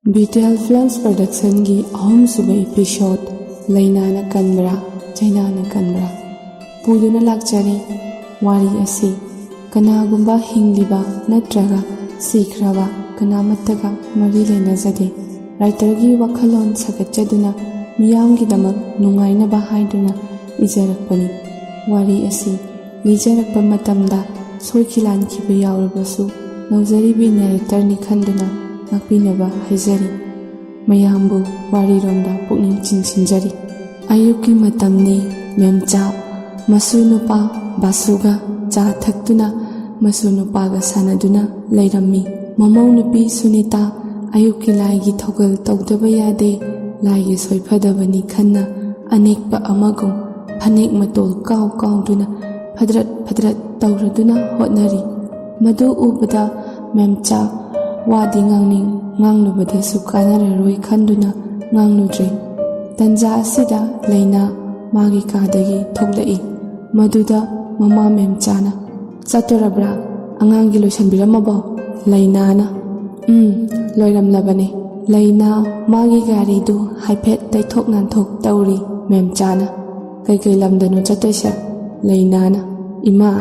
BTL Films Production की अहम सुबह एपिसोड लैनाना कनबरा चैनाना कनबरा पुदुना लाक्चरी वारी असी कनागुंबा हिंगलिबा नत्रगा सीखरबा कनामत्तगा मरी लेनाजदे राइटर की वखलोन सगच्चदुना मियामगिदमक नुंगाइनबा हाइदुना इजरकपनी वारी असी लिजरकपा मतमदा सोइखिलानखिबा यावरबसु नौजरीबी नरेटरनि खंदुना ꯉꯥꯛꯄꯤꯅꯕ ꯍꯥꯏꯖꯔꯤ ꯃꯌꯥꯝꯕꯨ ꯋꯥꯔꯤꯔꯣꯝꯗ ꯄꯨꯛꯅꯤꯡ ꯆꯤꯡꯁꯤꯟꯖꯔꯤ ꯑꯌꯨꯛꯀꯤ ꯃꯇꯝꯅꯤ ꯃꯦꯝꯆꯥ ꯃꯁꯨ ꯅꯨꯄꯥ ꯕꯥꯁꯨꯒ ꯆꯥ ꯊꯛꯇꯨꯅ ꯃꯁꯨ ꯅꯨꯄꯥꯒ ꯁꯥꯟꯅꯗꯨꯅ ꯂꯩꯔꯝꯃꯤ ꯃꯃꯧ ꯅꯨꯄꯤ ꯁꯨꯅꯤꯇꯥ ꯑꯌꯨꯛꯀꯤ ꯂꯥꯏꯒꯤ ꯊꯧꯒꯜ ꯇꯧꯗꯕ ꯌꯥꯗꯦ ꯂꯥꯏꯒꯤ ꯁꯣꯏꯐꯗꯕꯅꯤ ꯈꯟꯅ ꯑꯅꯦꯛꯄ ꯑꯃꯒꯨꯝ ꯐꯅꯦꯛ ꯃꯇꯣꯜ ꯀꯥꯎ ꯀꯥꯎꯗꯨꯅ ꯐꯗ꯭ꯔꯠ ꯐꯗ꯭ꯔꯠ ꯇꯧꯔꯗꯨꯅ ꯍꯣꯠꯅꯔꯤ ꯃꯗꯨ ꯎꯕꯗ ꯃꯦꯝꯆꯥ वादी nganglubadasu kanararoi khanduna ngangludre tanja asida leina magi kadagi thoklai maduda mama memchana chatorabra angangi loisanbiramabo leina na loiramlabane leina magi gari du haiphet taithok nanthok tauri memchana kai lamdanu chatoisa leina na ima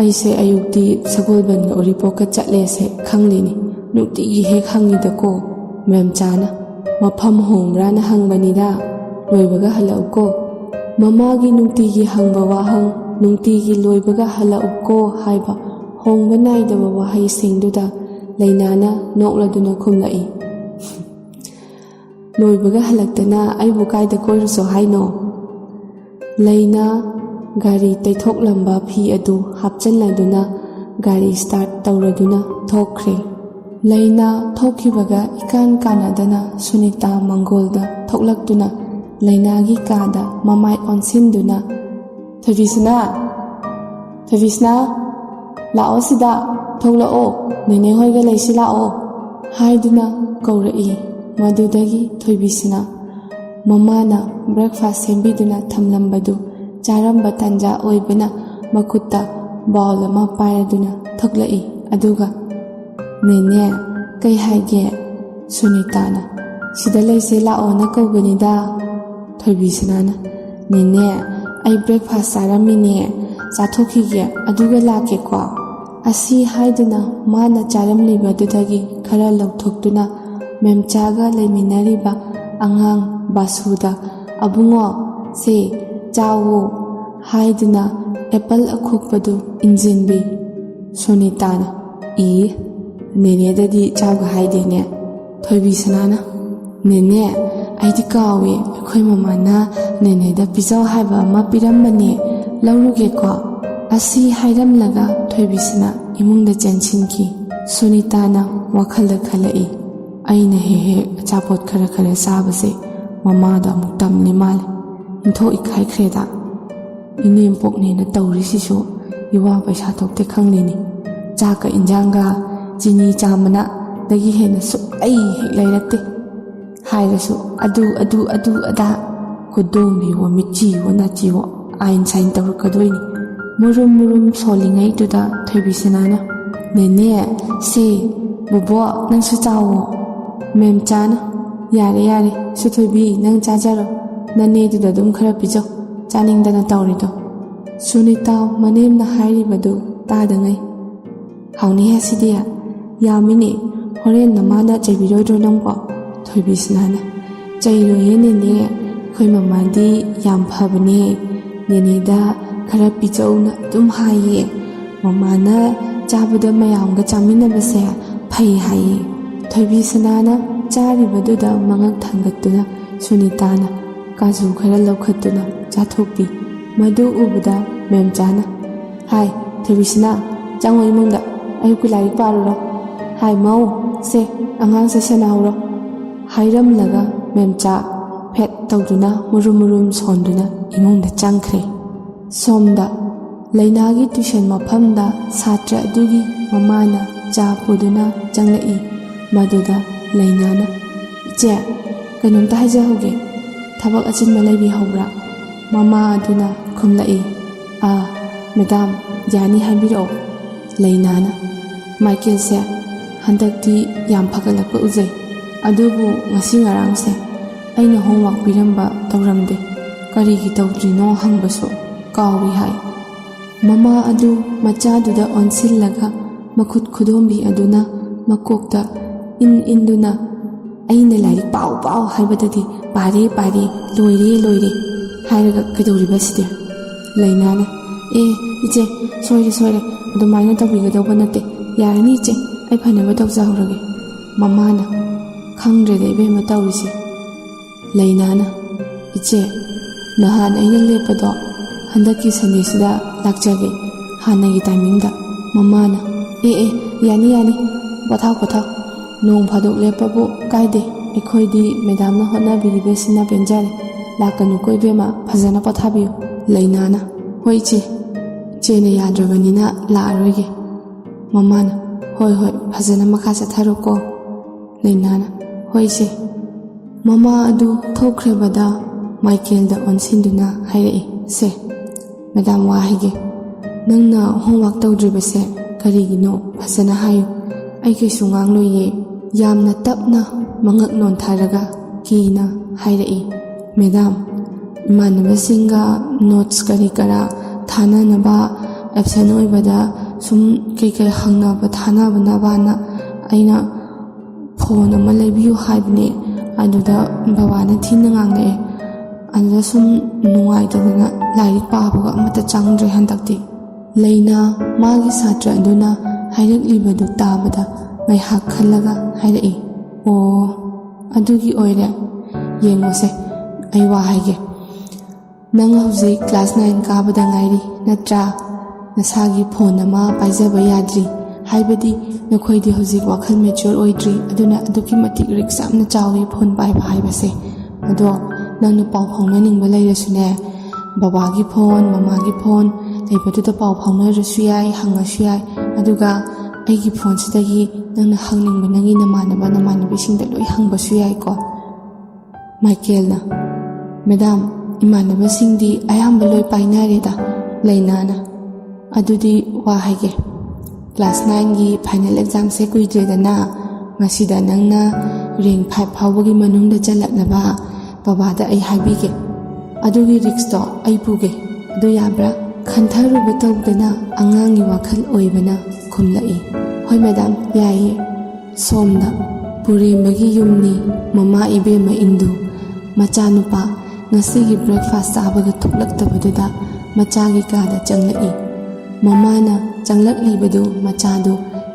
aise ayukti sagolban ga oripoka chatle se khanglini नुक्तिगी हेक हंगीदको मेमचाना मफम होंब्राना हंगबनीदा लोइबगा हलाउको ममागी नुक्तिगी हंगबा वाहंग नुक्तिगी लोइबगा हलाउको हाइबा होंबा नाइदबा वाहै सिंगदुदा लैनाना नोकलदुना खुमलाई लोइबगा हलक्तना आइबु कायदा कोइरसो हाइनो लैना गाड़ी तैथोकलंबा फी अदु हापचनलादुना गाड़ी start तौरदुना थोखरे लैना थोखिबगा Icahn कानादना Sunita मंगोलदा थोकलक्तुना लैनागी कादा ममाय ओनसिनदुना थविसना लाओ सिदा थोकलाओ नेने होइगा लैसि लाओ हाइदुना कौरई मदुदगी थोइबिसना ममाना ब्रेकफास्ट सेंबिदुना थमलंबदु चारंबा तंजा ओइबना मकुत्ता बाउल अमा पायदुना थोकलाई अदुगा नेने कई हाइगे सुनीताना सिदा लैसे लाओ ना कौगनीदा थोइबिसनाना नेने आई ब्रेकफास्ट चारमिने चाथोखिगे अदुगा लाकेको असी हाइदुना माना चारमलिबदुदगी खरा लौथोक्तुना मेमचागा लैमिनारिबा अंगांग बासुदा अबुंगो से चावो हाइदुना एप्पल अखोकपदु इंजिनबी सुनीताना ई नेनेददी चावगा हाइदेने थोइबिसनाना नेने आइदि कावे अखोइ ममाना नेनेदा पिजाव हाइबा अमा पिरम्बने लौरुगेको असी हाइरमलगा थोइबिसना इमुंगदा चेंसिनकी सुनीताना वखलदा खलाई आइना हे अचापोत खरा खरा चाबसे ममादा अमुक तमले माले इंथो इखाइख्रेदा इनेम पोकनेना तौरिसिसु युवा पैसा थोक्ते खंगलेनी चाका इंजांगा चिनी चामना दगी हेना सु आई हेक लैरक्ते हाइरसु अदु अदा खुदोंबी वो मिची वो नाची वो आइन साइन तौरकदोइनी मुरुम सोलिंगै तुदा थोइबिसनाना नेने से बोबो नंसु चावो मेमचाना यारे सुथोइबी नंग चाजारो ननेदुदा दुम खरा पिजो चानिंगदना तौरिदो सुनीता मनेमना हाइरिबदु तादंगै हाउनी हसिदिया यामिने होरेन नमाना चैबिरोइद्रो नंगबो थोइबिसनाना चैरोये नेने खोइ ममादी याम फबने नेनेदा खरा पिजौना दुम हाइये ममाना चाबदा मयामगा चामिनबसे फै हाइये थोइबिसनाना चारिबदुदा मंगक थांगतुना सुनीताना काजू खरा लौखतुना चाथोपी मधु उबदा मेमचाना हाय थोइबिसना चांगो इमुंगदा अयुक्की लाइक पारुरो हाय मौ से अंगांग से सनाउरो हाइरमलगा मेमचा फेट तौदुना मुरुम सोंदुना इमुंगदा चांख्रे सोमदा लैनागी ट्यूशन मफमदा सात्र अदुगी ममाना चा पुदुना चंगलई मदुदा लैनाना इचे कनोमता हाइजाहोगे थबक अचिनबा लैबिहौब्रा ममा अदुना खुमलई मैडम यानी हाइबिरो लैनाना माइकेल से हंदक्ति याम फगलक उजै ꯑꯗꯨꯕꯨ ꯉꯁꯤ ꯉꯔꯥꯡꯁꯦ ꯑꯩꯅ ꯍꯣꯝꯋꯥꯔꯛ ꯄꯤꯔꯝꯕ ꯇꯧꯔꯝꯗꯦ, ꯀꯔꯤꯒꯤ ꯇꯧꯗ꯭ꯔꯤꯅꯣ ꯍꯪꯕꯁꯨ ꯀꯥꯎꯏ ꯍꯥꯏ꯫ ꯃꯃꯥ ꯑꯗꯨ ꯃꯆꯥꯗꯨꯗ ꯑꯣꯟꯁꯤꯜꯂꯒ ꯃꯈꯨꯠ ꯈꯨꯗꯣꯝꯕꯤ ꯑꯗꯨꯅ ꯃꯀꯣꯛꯇ ꯏꯟꯗꯨꯅ ꯑꯩꯅ ꯂꯥꯏꯔꯤꯛ ꯄꯥꯎ ꯄꯥꯎ ꯍꯥꯏꯕꯗꯗꯤ ꯄꯥꯔꯦ ꯄꯥꯔꯦ ꯂꯣꯏꯔꯦ ꯂꯣꯏꯔꯦ ꯍꯥꯏꯔꯒ ꯀꯩꯗꯧꯔꯤꯕ ꯁꯤꯗꯤ? ꯂꯩꯅꯥꯅ ꯏꯆꯦ ꯁꯣꯏꯔꯦ ꯑꯗꯨꯃꯥꯏꯅ ꯇꯧꯕꯤꯒꯗꯧꯕ ꯅꯠꯇꯦ, ꯌꯥꯔꯅꯤ ꯏꯆꯦ ꯑꯩ ꯐꯅꯕ ꯇꯧꯖꯍꯧꯔꯒꯦ꯫ ꯃꯃꯥꯅ ꯈꯪꯗ꯭ꯔꯦꯗ ꯏꯕꯦꯝꯃ ꯇꯧꯔꯤꯁꯦ꯫ ꯂꯩꯅꯥꯅ ꯏꯆꯦ ꯅꯍꯥꯟ ꯑꯩꯅ ꯂꯦꯞꯄꯗꯣ ꯍꯟꯗꯛꯀꯤ ꯁꯟꯗꯦꯁꯤꯗ ꯂꯥꯛꯆꯒꯦ ꯍꯥꯟꯅꯒꯤ ꯇꯥꯏꯃꯤꯡꯗ꯫ ꯃꯃꯥꯅ ꯌꯥꯅꯤ ꯄꯣꯊꯥꯎ ꯅꯣꯡ ꯐꯥꯗꯣꯛ ꯂꯦꯞꯄꯕꯨ ꯀꯥꯏꯗꯦ, ꯑꯩꯈꯣꯏꯗꯤ ꯃꯦꯗꯥꯝꯅ ꯍꯣꯠꯅꯕꯤꯔꯤꯕꯁꯤꯅ ꯄꯦꯟꯖꯔꯦ, ꯂꯥꯛꯀꯅꯨꯀꯣ ꯏꯕꯦꯝꯃ ꯐꯖꯅ ꯄꯣꯊꯥꯕꯤꯌꯨ꯫ ꯂꯩꯅꯥꯅ ꯍꯣꯏ ꯏꯆꯦꯅ ꯌꯥꯗ꯭ꯔꯕꯅꯤꯅ ꯂꯥꯛꯑꯔꯣꯏꯒꯦ꯫ ꯃꯃꯥꯅ ꯍꯣꯏ ꯐꯖꯅ ꯃꯈꯥ ꯆꯠꯊꯔꯣꯀꯣ꯫ ꯂꯩꯅꯥꯅ ꯍꯣꯏ ꯏꯆꯦ꯫ ꯃꯃꯥ ꯑꯗꯨ ꯊꯣꯛꯈ꯭ꯔꯕꯗ ꯃꯥꯏꯀꯦꯜꯗ ꯑꯣꯟꯁꯤꯟꯗꯨꯅ ꯍꯥꯏꯔꯛꯏ, ꯁꯦ ꯃꯦꯗꯥꯝ ꯋꯥ ꯍꯥꯏꯒꯦ, ꯅꯪꯅ ꯍꯣꯝꯋꯥꯔꯛ ꯇꯧꯗ꯭ꯔꯤꯕꯁꯦ ꯀꯔꯤꯒꯤꯅꯣ ꯐꯖꯅ ꯍꯥꯏꯌꯨ, ꯑꯩ ꯀꯩꯁꯨ ꯉꯥꯡꯂꯣꯏꯌꯦ꯫ ꯌꯥꯝꯅ ꯇꯞꯅ ꯃꯉꯛ ꯅꯣꯟꯊꯔꯒ ꯀꯤꯅ ꯍꯥꯏꯔꯛꯏ, ꯃꯦꯗꯥꯝ ꯏꯃꯥꯟꯅꯕꯁꯤꯡꯒ ꯅꯣꯠꯁ ꯀꯔꯤ ꯀꯔꯥ ꯊꯥꯅꯅꯕ ꯑꯦꯕꯁꯦꯟ ꯑꯣꯏꯕꯗ ꯁꯨꯝ ꯀꯩꯀꯩ ꯍꯪꯅꯕ ꯊꯥꯅꯕꯅꯕꯅ ꯑꯩꯅ ꯐꯣꯟ ꯑꯃ ꯂꯩꯕꯤꯌꯨ ꯍꯥꯏꯕꯅꯦ, ꯑꯗꯨꯗ ꯕꯕꯥꯅ ꯊꯤꯅ ꯉꯥꯡꯂꯛꯑꯦ, ꯑꯗꯨꯗ ꯁꯨꯝ ꯅꯨꯡꯉꯥꯏꯇꯗꯅ ꯂꯥꯏꯔꯤꯛ ꯄꯥꯕꯒ ꯑꯃꯠꯇ ꯆꯪꯗ꯭ꯔꯦ ꯍꯟꯗꯛꯇꯤ꯫ ꯂꯩꯅꯥ ꯃꯥꯒꯤ ꯁꯥꯇ꯭ꯔ ꯑꯗꯨꯅ ꯍꯥꯏꯔꯛꯂꯤꯕꯗꯨ ꯇꯥꯕꯗ ꯉꯥꯏꯍꯥꯛ ꯈꯜꯂꯒ ꯍꯥꯏꯔꯛꯏ, ꯑꯣ ꯑꯗꯨꯒꯤ ꯑꯣꯏꯔꯦ, ꯌꯦꯡꯉꯣꯁꯦ ꯑꯩ ꯋꯥ ꯍꯥꯏꯒꯦ, ꯅꯪ ꯍꯧꯖꯤꯛ ꯀ꯭ꯂꯥꯁ 9 ꯀꯥꯕꯗ ꯉꯥꯏꯔꯤ ꯅꯠꯇ꯭ꯔꯥ? ꯅꯁꯥꯒꯤ ꯐꯣꯟ ꯑꯃ ꯄꯥꯏꯖꯕ ꯌꯥꯗ꯭ꯔꯤ, ꯍꯥꯏꯕꯗꯤ ꯅꯈꯣꯏꯗꯤ ꯍꯧꯖꯤꯛ ꯋꯥꯈꯜ ꯃꯦꯆ꯭ꯌꯣꯔ ꯑꯣꯏꯗ꯭ꯔꯤ, ꯑꯗꯨꯅ ꯑꯗꯨꯛꯀꯤ ꯃꯇꯤꯛ ꯔꯤꯛꯁ ꯌꯥꯝꯅ ꯆꯥꯎꯋꯤ ꯐꯣꯟ ꯄꯥꯏꯕ ꯍꯥꯏꯕꯁꯦ꯫ ꯑꯗꯣ ꯅꯪꯅ ꯄꯥꯎ ꯐꯥꯎꯅꯅꯤꯡꯕ ꯂꯩꯔꯁꯨꯅꯦ, ꯕꯕꯥꯒꯤ ꯐꯣꯟ ꯃꯃꯥꯒꯤ ꯐꯣꯟ ꯂꯩꯕꯗꯨꯗ ꯄꯥꯎ ꯐꯥꯎꯅꯔꯁꯨ ꯌꯥꯏ, ꯍꯪꯉꯁꯨ ꯌꯥꯏ, ꯑꯗꯨꯒ ꯑꯩꯒꯤ ꯐꯣꯟꯁꯤꯗꯒꯤ ꯅꯪꯅ ꯍꯪꯅꯤꯡꯕ ꯅꯪꯒꯤ ꯅꯃꯥꯟꯅꯕꯤꯁꯤꯡꯗ ꯂꯣꯏ ꯍꯪꯕꯁꯨ ꯌꯥꯏꯀꯣ꯫ ꯃꯥꯏꯀꯦꯜꯅ ꯃꯦꯗꯥꯝ ꯏꯃꯥꯟꯅꯕꯁꯤꯡꯗꯤ ꯑꯌꯥꯝꯕ ꯂꯣꯏ ꯄꯥꯏꯅꯔꯦꯗ꯫ ꯂꯩꯅꯥꯅ ꯑꯗꯨꯗꯤ ꯋꯥ ꯍꯥꯏꯒꯦ, ꯀ꯭ꯂꯥꯁ 9ꯒꯤ ꯐꯥꯏꯅꯦꯜ ꯑꯦꯛꯖꯥꯝꯁꯦ ꯀꯨꯏꯗ꯭ꯔꯦꯗꯅ, ꯉꯁꯤꯗ ꯅꯪꯅ ꯔꯦꯡ 5 ꯐꯥꯎꯕꯒꯤ ꯃꯅꯨꯡꯗ ꯆꯜꯂꯛꯂꯕ ꯕꯕꯥꯗ ꯑꯩ ꯍꯥꯏꯕꯤꯒꯦ, ꯑꯗꯨꯒꯤ ꯔꯤꯛꯁꯇꯣ ꯑꯩ ꯄꯨꯒꯦ, ꯑꯗꯨ ꯌꯥꯕ꯭ꯔꯥ? ꯈꯟꯊꯔꯨꯕ ꯇꯧꯗꯅ ꯑꯉꯥꯡꯒꯤ ꯋꯥꯈꯜ ꯑꯣꯏꯕꯅ ꯈꯨꯝꯂꯛꯏ, ꯍꯣꯏ ꯃꯦꯗꯥꯝ ꯌꯥꯏꯌꯦ꯫ ꯁꯣꯝꯗ ꯄꯨꯔꯦꯝꯕꯒꯤ ꯌꯨꯝꯅꯤ ꯃꯃꯥ ꯏꯕꯦꯝꯃ ꯏꯟꯗꯨ ꯃꯆꯥꯅꯨꯄꯥ ꯉꯁꯤꯒꯤ ꯕ꯭ꯔꯦꯛꯐꯥꯁ ꯆꯥꯕꯒ ꯊꯣꯛꯂꯛꯇꯕꯗꯨꯗ ꯃꯆꯥꯒꯤ ꯀꯥꯗ ꯆꯪꯂꯛꯏ꯫ ꯃꯃꯥꯅ ꯆꯪꯂꯛꯂꯤꯕꯗꯨ ꯃꯆꯥꯗꯨ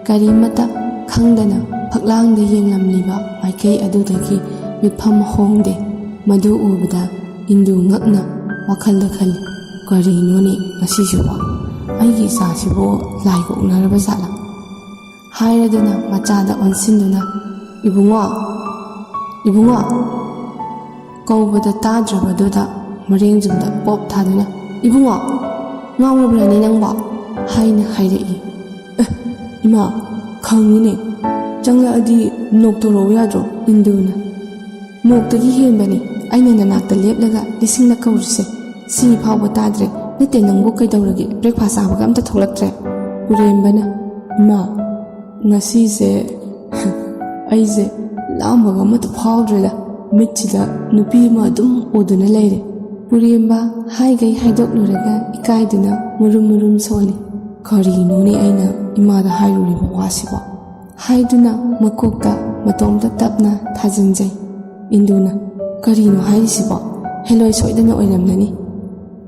ꯀꯔꯤꯃꯠꯇ ꯈꯪꯗꯅ ꯐꯛꯂꯥꯡꯗ ꯌꯦꯡꯂꯝꯂꯤꯕ ꯃꯥꯏꯀꯩ ꯑꯗꯨꯗꯒꯤ ꯃꯤꯠꯐꯝ ꯍꯣꯡꯗꯦ꯫ ꯃꯗꯨ ꯎꯕꯗ ꯏꯟꯗꯨ ꯉꯛꯅ ꯋꯥꯈꯜꯗ ꯈꯜꯂꯤ, ꯀꯔꯤꯅꯣꯅꯦ ꯉꯁꯤꯁꯤꯕꯣ, ꯑꯩꯒꯤ ꯏꯆꯥꯁꯤꯕꯨ ꯂꯥꯏꯒ ꯎꯅꯔꯕ ꯖꯥꯠꯂꯥ? ꯍꯥꯏꯔꯗꯨꯅ ꯃꯆꯥꯗ ꯑꯣꯟꯁꯤꯟꯗꯨꯅ ꯏꯕꯨꯡꯉꯣ ꯀꯧꯕꯗ ꯇꯥꯗ꯭ꯔꯕꯗꯨꯗ ꯃꯔꯦꯡꯖꯨꯝꯗ ꯄꯣꯞ ꯊꯥꯗꯨꯅ ꯏꯕꯨꯡꯉꯣ ꯉꯥꯎꯔꯕ꯭ꯔꯅꯦ ꯅꯪꯕꯣ ꯍꯥꯏꯅ ꯍꯥꯏꯔꯛꯏ꯫ ꯏꯃꯥ ꯈꯪꯉꯤꯅꯦ, ꯆꯪꯂꯛꯑꯗꯤ ꯅꯣꯛ ꯇꯧꯔꯛꯎ ꯌꯥꯗ꯭ꯔꯣ? ꯏꯟꯗꯨꯅ ꯅꯣꯛꯇꯒꯤ ꯍꯦꯟꯕꯅꯤ ꯑꯩꯅ ꯅꯅꯥꯛꯇ ꯂꯦꯞꯂꯒ ꯂꯤꯁꯤꯡꯅ ꯀꯧꯔꯤꯁꯦ, ꯁꯤ ꯐꯥꯎꯕ ꯇꯥꯗ꯭ꯔꯦ? ꯅꯠꯇꯦ ꯅꯪꯕꯨ ꯀꯩꯗꯧꯔꯒꯦ? ꯕ꯭ꯔꯦꯛꯐꯥꯁ ꯆꯥꯕꯒ ꯑꯝꯇ ꯊꯣꯛꯂꯛꯇ꯭ꯔꯦ? ꯄꯨꯔꯦꯝꯕꯅ ꯏꯃꯥ ꯉꯁꯤꯁꯦ ꯑꯩꯁꯦ ꯂꯥꯝꯕꯒ ꯑꯃꯠꯇ ꯐꯥꯎꯗ꯭ꯔꯦꯗ, ꯃꯤꯠꯁꯤꯗ ꯅꯨꯄꯤ ꯑꯃ ꯑꯗꯨꯝ ꯎꯗꯨꯅ ꯂꯩꯔꯦ꯫ ꯄꯨꯔꯦꯝꯕ ꯍꯥꯏꯒꯩ ꯍꯥꯏꯗꯣꯛꯂꯨꯔꯒ ꯏꯀꯥꯏꯗꯨꯅ ꯃꯨꯔꯨꯝ ꯁꯣꯜꯂꯤ꯫ ꯀꯔꯤꯅꯣꯅꯦ ꯑꯩꯅ ꯏꯃꯥꯗ ꯍꯥꯏꯔꯨꯔꯤꯕ ꯋꯥꯁꯤꯕꯣ ꯍꯥꯏꯗꯨꯅ ꯃꯀꯣꯛꯇ ꯃꯇꯣꯝꯇ ꯇꯞꯅ ꯊꯥꯖꯤꯟꯖꯩ꯫ ꯏꯟꯗꯨꯅ ꯀꯔꯤꯅꯣ ꯍꯥꯏꯔꯤꯁꯤꯕꯣ? ꯍꯦꯂꯣꯏ ꯁꯣꯏꯗꯅ ꯑꯣꯏꯔꯝꯂꯅꯤ,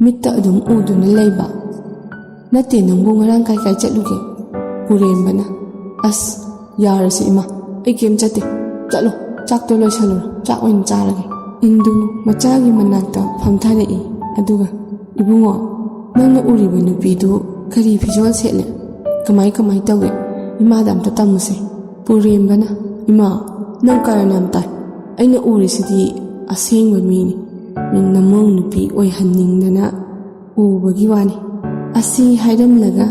ꯃꯤꯠꯇ ꯑꯗꯨꯝ ꯎꯗꯨꯅ ꯂꯩꯕ꯫ ꯅꯠꯇꯦ ꯅꯪꯕꯨ ꯉꯔꯥꯡ ꯀꯥꯏ ꯆꯠꯂꯨꯒꯦ? ꯄꯨꯔꯦꯝꯕꯅ ꯑꯁ ꯌꯥꯔꯁꯤ ꯏꯃꯥ, ꯑꯩ ꯀꯩꯝ ꯆꯠꯇꯦ, ꯆꯠꯂꯣ ꯆꯥꯛꯇꯣ ꯂꯣꯏꯁꯜꯂꯨꯔꯣ, ꯆꯥꯛ ꯑꯣꯏꯅ ꯆꯥꯔꯒꯦ꯫ ꯏꯟꯗꯨ ꯃꯆꯥꯒꯤ ꯃꯅꯥꯛꯇ ꯐꯝꯊꯔꯛꯏ, ꯑꯗꯨꯒ ꯏꯕꯨꯡꯉꯣ ꯅꯪꯅ ꯎꯔꯤꯕ ꯅꯨꯄꯤꯗꯨ ꯀꯔꯤ ꯐꯤꯖꯣꯜ ꯁꯦꯠꯂꯦ? ꯀꯃꯥꯏ ꯇꯧꯒꯦ? ꯏꯃꯥꯗ ꯑꯝꯇ ꯇꯝꯃꯨꯁꯦ꯫ ꯄꯨꯔꯦꯝꯕꯅ ꯏꯃꯥ ꯅꯪ ꯀꯔꯟ ꯌꯥꯝ ꯇꯥꯏ, ꯑꯩꯅ ꯎꯔꯤꯁꯤꯗꯤ ꯑꯁꯦꯡꯕ ꯃꯤꯅꯤ, ꯅꯃꯧ ꯅꯨꯄꯤ ꯑꯣꯏꯍꯟꯅꯤꯡꯗꯅ ꯎꯕꯒꯤ ꯋꯥꯅꯤ꯫ ꯑꯁꯤ ꯍꯥꯏꯔꯝꯂꯒ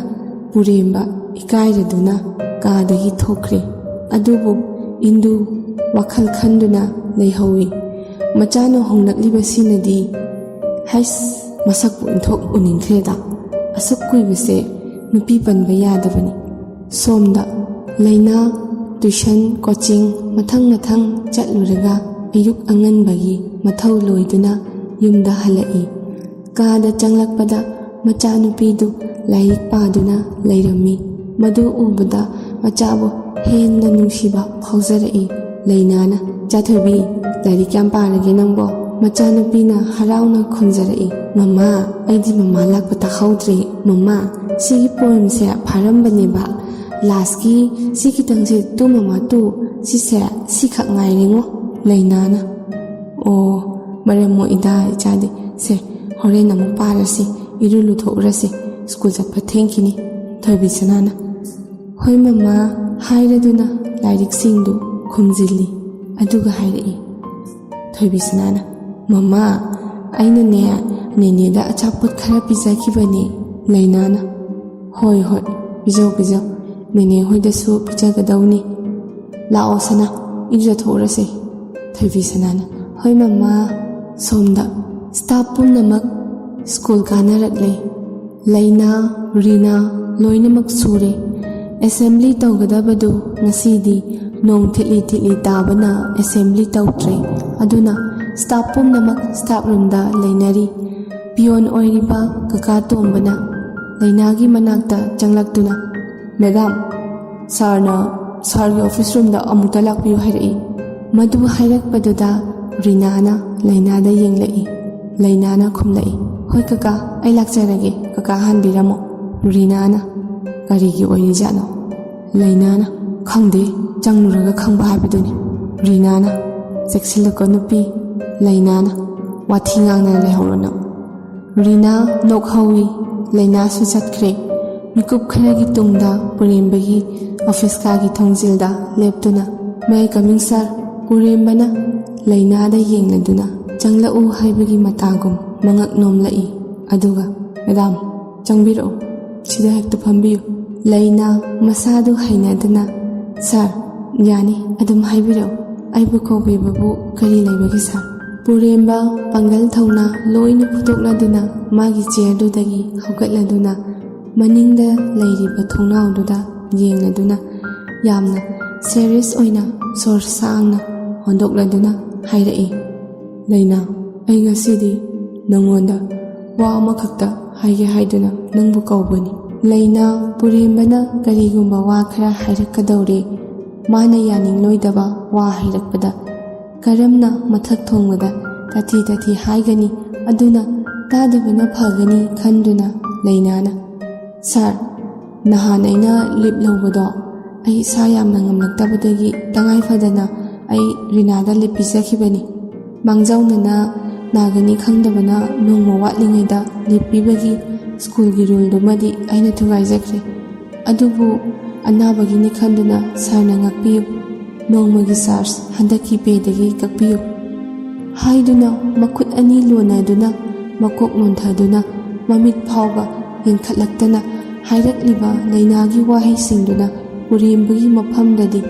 ꯄꯨꯔꯦꯝꯕ ꯏꯀꯥꯏꯔꯗꯨꯅ ꯀꯥꯗꯒꯤ ꯊꯣꯛꯈ꯭ꯔꯦ꯫ ꯑꯗꯨꯕꯨ ꯏꯟꯗꯨ ꯋꯥꯈꯜ ꯈꯟꯗꯨꯅ ꯂꯩꯍꯧꯏ, ꯃꯆꯥꯅ ꯍꯣꯡꯂꯛꯂꯤꯕꯁꯤꯅꯗꯤ ꯍꯩꯁ ꯃꯁꯛꯄꯨ ꯏꯟꯊꯣꯛ ꯎꯅꯤꯡꯈ꯭ꯔꯦꯗ, ꯑꯁꯨꯛ ꯀꯨꯏꯕꯁꯦ ꯅꯨꯄꯤ ꯄꯟꯕ ꯌꯥꯗꯕꯅꯤ꯫ ꯁꯣꯝꯗ ꯂꯩꯅꯥ tuition coaching mathang chatluraga ayuk anganbagi mathau loiduna yumda halai kada changlakpada machanupidu laik paduna leirami madu ubada machabu henna nungsiba phaujarai Lainana Chathubi Larik yam parage nangbo machanupina harauna khonjarai mama aidi mama lakpa takhaudre mama sigi poem se pharambane ba last ki sigi tangse tu mama tu si se sikhak ngai rengo Lainana o maremo ida chade se hore namu parasi irulu thorasi school japha thankini thobi sanana hoi mama hairaduna larik singdu khumjili aduga hairai thobi sanana mama aina ne da achapot khara pijakibani Lainana hoi bijau nene hoi da su pijagadawni lao sana ija thorase thobi sanana hoi mama somda staff pumnamak school kanarakle Laina Rina loinamak sure assembly tawgadabadu ngasidi nong thili tabana assembly tawtre aduna staff pumnamak staff room da lainari pion oiriba kaka tombana lainagi manakta changlaktuna madam sargi office room da amuta lakpiyu hairai madu hairakpaduda Rinana Lainada yenglai Lainana khumlai hoi kaka ai lakjarage kaka hanbiramo Rinana karigi oirijano Lainana khangde changluraga khangba habiduni Rinana seksilako nupi Lainana wathi ngangna lehorona Rina nokhawi Laina su chatkre mikup kharagi tungda purembagi office ka gi thongjilda leptuna may coming sir purembana Lainada yengladuna changlau haibagi matagum mangak nomlai aduga madam changbiro sida hekta phambiyu Laina masadu hainaduna sir yani adum haibiro aibu kobibabu kari laibagi sir puremba pangal thauna loina phutokladuna magi chair dudagi haugatladuna maningda leiriba thongnaududa yengladuna yamna serious oina sor sangna hondokladuna hairai Laina ai ngasidi nangonda wa amakhakta haige haiduna nangbu kaubani Laina purembana karigumba wa khara hairakadawre mana yaningloidaba wa hairakpada karamna mathak thongwada tati haigani aduna tadabana phagani khanduna Lainana sir nahan aina lip lobado ai sa yamna ngamlaktabadagi tangai fadana ai Rinada lip pijakhibani mangjaunana nagani khangdabana nongma watlingaida lip pibagi school gi rule dumadi aina thugaijakre adubu anabagi ni khanduna sarna ngakpiyu nongmagi sars handaki pedagi kakpiyu haiduna makut ani lonaduna makok nontaduna mamit phawba yenkhatlaktana hairakliba Lainagi wahai singduna urembagi mafamdadi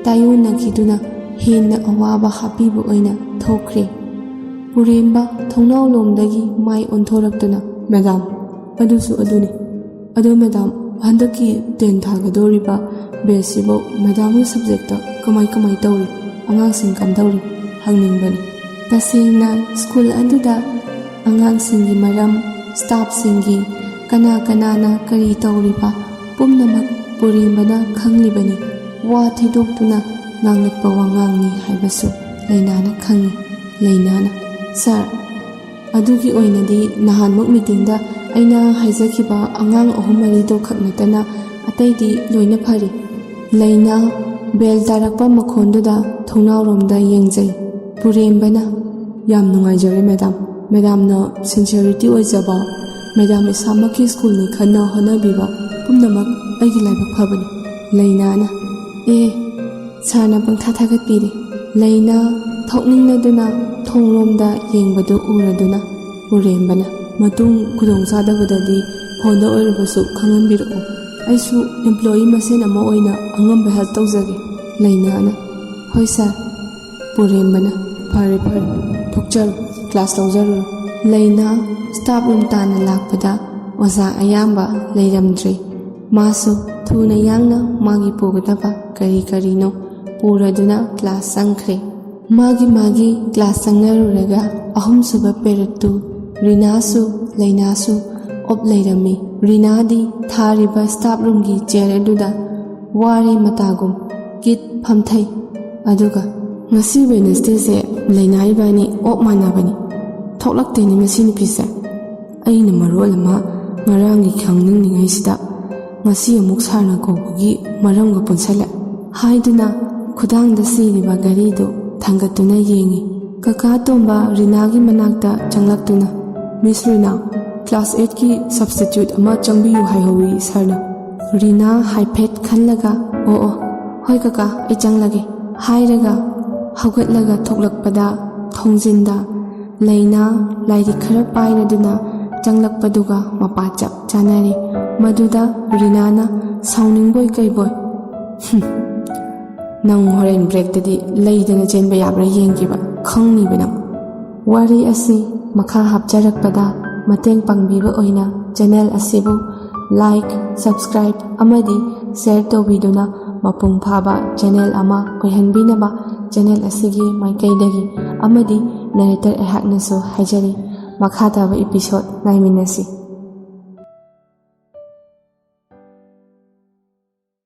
tayonakiduna henna awaba hapibu oina thokre puremba thongnau lomdagi mai onthoraktuna madam adusu aduni adu madam handaki 10 thagadoriba besibo madam subject kamai tawri angangsing kamdawri hangningbani tasingna school aduda angangsinggi maram staff singi kana kari tawriba pumnamak purembana khanglibani wa thidokuna nanglakpa wangangni haibasu Lainana khangi Lainana sir adugi oinadi nahanmuk meeting da aina haijakiba angang ahum mari do khaknatana ataidi loina phari Laina bel tarakpa makhonduda thongnawromda yengjai purembana yam nungaijare madam na sincerity oijaba madam isamaki school ni khana hanabiba pumnamak aigi laibak phabani Lainana sarna pangtha thagatpiri Laina thokningladuna thongromda yengbadu uraduna purembana matung kudong sadabadadi phonda oirabasu khangambiru aisu employee masen ama oina angamba help tawjage Lainana hoi sir purembana phare thokjar class tawjaru Laina staff room tana lakpada oza ayamba leiramdre masu thuna yangna magi pogadaba kari no ꯄꯨꯔꯗꯨꯅ class ꯆꯪꯈ꯭ꯔꯦ꯫ ꯃꯥꯒꯤ class ꯆꯪꯅꯔꯨꯔꯒ ꯑꯍꯨꯝꯁꯨꯕ ꯄꯦꯔꯠꯇꯨ ꯔꯤꯅꯥꯁꯨ ꯂꯩꯅꯥꯁꯨ of ꯂꯩꯔꯝꯃꯤ꯫ ꯔꯤꯅꯥꯗꯤ ꯊꯥꯔꯤꯕ staff ꯔꯨꯝꯒꯤ ꯆꯤꯌꯔ ꯑꯗꯨꯗ ꯋꯥꯔꯤ ꯃꯇꯥꯒꯨꯝ kit ꯐꯝꯊꯩ꯫ ꯑꯗꯨꯒ ꯉꯁꯤ ꯋꯦꯗꯅꯁꯗꯦꯁꯦ ꯂꯩꯅꯥ ꯏꯕꯥꯅꯤ ꯑꯣꯞ ꯃꯥꯟꯅꯕꯅꯤ, ꯊꯣꯛꯂꯛꯇꯦꯅꯦ ꯃꯁꯤ ꯅꯨꯄꯤꯁꯦ꯫ ꯑꯩꯅ ꯃꯔꯣꯜ ꯑꯃ ꯉꯔꯥꯡꯒꯤ ꯈꯪꯅꯤꯡꯂꯤꯉꯩꯁꯤꯗ ꯉꯁꯤ ꯑꯃꯨꯛ ꯁꯥꯔꯅ ꯀꯧꯕꯒꯤ ꯃꯔꯝꯒ ꯄꯨꯟꯁꯜꯂꯦ ꯍꯥꯏꯗꯨꯅ ꯈꯨꯗꯥꯡꯗ ꯁꯤꯔꯤꯕ ꯘꯔꯤꯗꯨ ꯊꯥꯡꯒꯠꯇꯨꯅ ꯌꯦꯡꯉꯤ꯫ ꯀꯀꯥ ꯇꯣꯝꯕ ꯔꯤꯅꯥꯒꯤ ꯃꯅꯥꯛꯇ ꯆꯪꯂꯛꯇꯨꯅ, ꯃꯤꯁ ꯔꯤꯅꯥ, ꯀ꯭ꯂꯥꯁ 8ꯀꯤ ꯁꯕꯁꯇꯤꯇ꯭ꯌꯨꯠ ꯑꯃ ꯆꯪꯕꯤꯌꯨ ꯍꯥꯏꯍꯧꯋꯤ ꯁꯥꯔꯅ꯫ ꯔꯤꯅꯥ ꯍꯥꯏꯐꯦꯠ ꯈꯜꯂꯒ ꯑꯣ ꯍꯣꯏ ꯀꯀꯥ ꯑꯩ ꯆꯪꯂꯒꯦ ꯍꯥꯏꯔꯒ ꯍꯧꯒꯠꯂꯒ ꯊꯣꯛꯂꯛꯄꯗ ꯊꯣꯡꯖꯤꯟꯗ ꯂꯩꯅꯥ ꯂꯥꯏꯔꯤꯛ ꯈꯔ ꯄꯥꯏꯔꯗꯨꯅ ꯆꯪꯂꯛꯄꯗꯨꯒ ꯃꯄꯥ ꯆꯞ ꯆꯥꯅꯔꯦ꯫ ꯃꯗꯨꯗ ꯔꯤꯅꯥꯅ ꯁꯥꯎꯅꯤꯡꯕꯣꯏ ꯀꯩꯕꯣꯏ, ꯅꯪ ꯍꯣꯔꯦꯟ ꯕ꯭ꯔꯦꯛꯇꯗꯤ ꯂꯩꯗꯅ ꯆꯦꯟꯕ ꯌꯥꯕ꯭ꯔꯥ ꯌꯦꯡꯈꯤꯕ ꯈꯪꯅꯤꯕ ꯅꯪ꯫ ꯋꯥꯔꯤ ꯑꯁꯤ ꯃꯈꯥ ꯍꯥꯞꯆꯔꯛꯄꯗ ꯃꯇꯦꯡ ꯄꯥꯡꯕꯤꯕ ꯑꯣꯏꯅ ꯆꯦꯅꯦꯜ ꯑꯁꯤꯕꯨ ꯂꯥꯏꯛ, ꯁꯕꯁꯀ꯭ꯔꯥꯏꯕ ꯑꯃꯗꯤ ꯁꯦꯌꯔ ꯇꯧꯕꯤꯗꯨꯅ ꯃꯄꯨꯡ ꯐꯥꯕ ꯆꯦꯅꯦꯜ ꯑꯃ ꯑꯣꯏꯍꯟꯕꯤꯅꯕ ꯆꯦꯅꯦꯜ ꯑꯁꯤꯒꯤ ꯃꯥꯏꯀꯩꯗꯒꯤ ꯑꯃꯗꯤ ꯅꯔꯦꯇꯔ ꯑꯩꯍꯥꯛꯅꯁꯨ ꯍꯥꯏꯖꯔꯤ꯫ ꯃꯈꯥ ꯇꯥꯕ ꯏꯄꯤꯁꯣꯗ ꯉꯥꯏꯃꯤꯟꯅꯁꯤ꯫